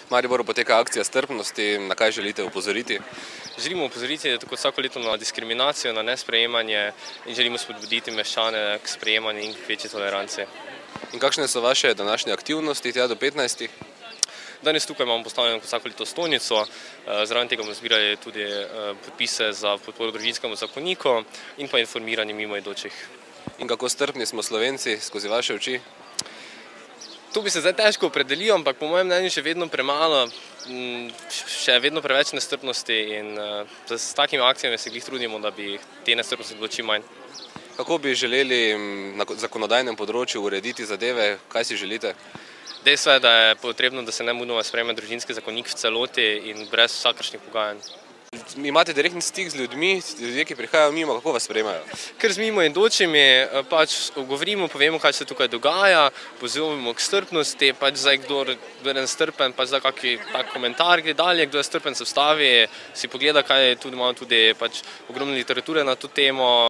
Mariboru poteka akcija strpnosti, na kaj želite opozoriti? Želimo opozoriti tako vsako leto na diskriminacijo, na nesprejemanje in želimo spodbuditi meščane k sprejemanju in k večji toleranci. In kakšne so vaše današnje aktivnosti tja do 15? Danes tukaj imamo postavljeno vsako leto stojnico, zraven tega bomo zbirali tudi podpise za podporo družinskemu zakoniku in pa informiranje mimoidočih. In kako strpni smo Slovenci skozi vaše oči? To bi se zdaj težko opredelil, ampak po mojem mnenju še vedno premalo, še vedno preveč nestrpnosti in s takimi akcijami se glih trudimo, da bi te nestrpnosti bilo čim manj. Kako bi želeli na zakonodajnem področju urediti zadeve, kaj si želite? Dejstvo je, da je potrebno, da se nemudoma sprejme družinski zakonik v celoti in brez vsakršnih pogajanj. Imate direktni stik z ljudmi, ljudje, ki prihajajo mimo, kako vas sprejemajo? Ker z mimoidočimi pač govorimo, povemo, kaj se tukaj dogaja, pozivamo k strpnosti, pač zdaj kdor je nestrpen, pač zdaj kakšen tak komentar gre dalje, kdo je strpen se vstavi, si pogleda, kaj je tudi, imamo tudi pač ogromno literature na to temo.